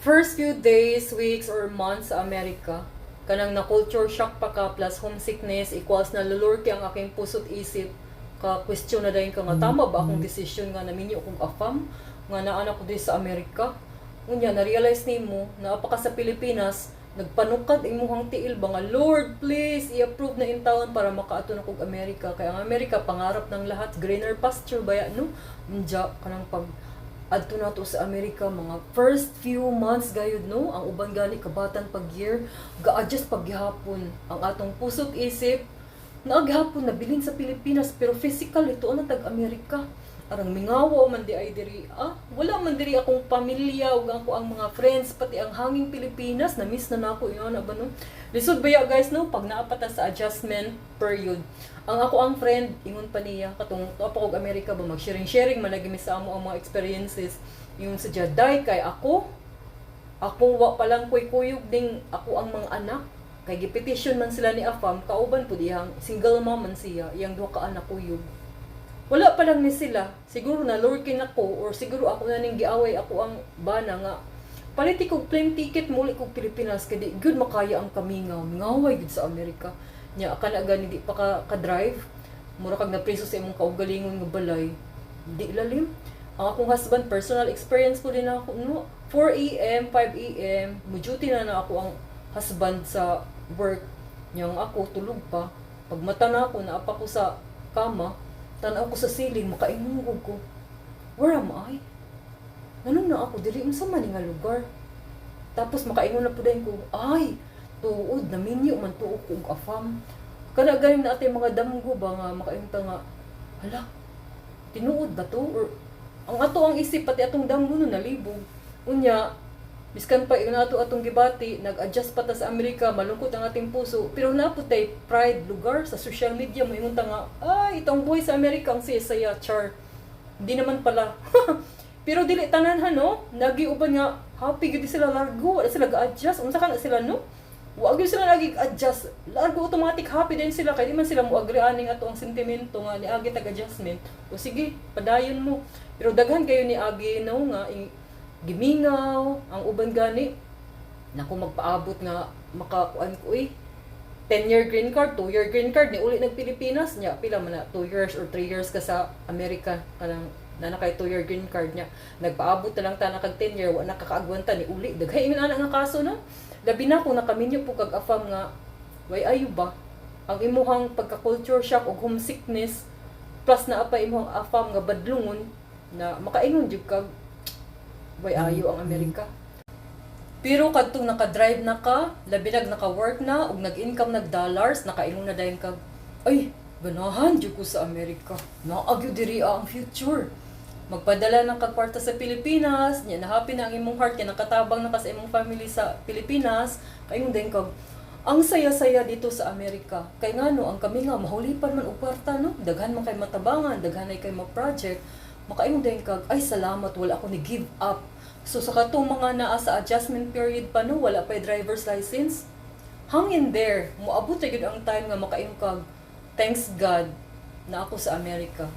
First few days, weeks, or months sa Amerika, kanang na culture shock pa ka plus homesickness equals na lulurki ang aking puso't isip ka question na dayon ka nga tama ba akong decision nga naminyo kong afam nga naanak ko di sa Amerika. Unya na realize nimo na apaka sa Pilipinas nagpanukad imuhang tiil ba nga Lord please i-approve na in town para makaato na kog Amerika kay ang Amerika pangarap ng lahat greener pasture baya no unja kanang pag adto na to sa Amerika mga first few months gayud no ang uban gani kabatan pag year ga-adjust paghapon ang atong puso't isip naaghapon nabilin sa Pilipinas pero physical ito na tag Amerika arang mingawa man di ay diri wala man diri akong pamilya ug ako ang mga friends pati ang hanging Pilipinas na miss na nako iyon na ba no lisod baya guys no pag naapata sa adjustment period ang ako ang friend ingon pa niya katong apa kog Amerika ba mag-sharing man lagi mi sa amo ang mga experiences yung sa Jaday kay ako wa pa lang kuyog ding ako ang mga anak kay gipetition man sila ni Afam kauban pud iyang single mom man siya iyang duha ka anak kuyog wala pa lang ni sila siguro na lurkin ako or siguro ako na ning giaway ako ang bana nga paliti kog plane ticket muli kog Pilipinas kay di good makaya ang kamingaw ngaway gud sa Amerika nya kana gani di pa ka drive mura kag na preso sa imong kaugalingon nga balay di lalim ang akong husband personal experience ko din ako no 4 AM 5 AM mo duty na ako ang husband sa work yang ako tulog pa pag mata na ako naapa ko sa kama tanaw ko sa ceiling makaingungog ko where am I nganong na ako dili unsa man nga lugar tapos makaingon na pud ko ay tuod na minyo man tuog kog afam kada gayon na atay mga damgo ba nga makainta nga hala tinuod ba to or ang ato ang isip pati atong damgo no nalibog unya biskan pa yun ato atong gibati nag-adjust pa ta sa Amerika malungkot ang ating puso pero naputay pride lugar sa social media mo ingon ta nga ay itong boy sa Amerika ang saya char hindi naman pala pero dili tanan no nagiuban nga happy gid sila largo wala sila ga-adjust unsa kana sila no wa gyud sila nag-adjust largo automatic happy din sila kay di man sila mo agree aning ato ang sentimento nga ni agi tag-adjustment o sige padayon mo pero daghan kayo ni agi no nga gimingaw ang uban gani nako magpaabot nga makakuan ko 10-year green card 2-year green card ni uli nag Pilipinas nya pila man na 2 years or 3 years ka sa Amerika kanang na kay 2-year green card nya nagpaabot na lang ta na kag 10 year wa nakakaagwanta ni uli daghay ingon ana nga kaso no labi na kung nakaminyo po kag afam nga way ayo ba ang imuhang pagka-culture shock o homesickness plus na apa imuhang afam nga badlungon na makaingon jud kag way ayo ang Amerika pero kadtong naka-drive na ka labi naka-work na ug nag-income nag-dollars nakaingon na dayon kag ay ganahan jud ko sa Amerika naagyo diri ang future magpadala ng kagkwarta sa Pilipinas nya na happy na ang imong heart kay nakatabang na ka sa imong family sa Pilipinas kaingon din kag ang saya-saya dito sa Amerika kay ngano ang kami nga mahulipan man og kwarta no daghan man kay matabangan daghan ay kay mo project makaingon din kag ay salamat wala ako ni give up so sa katong mga naa sa adjustment period pa no wala pa driver's license hang in there moabot gyud ang time nga makaingon kag thanks God na ako sa Amerika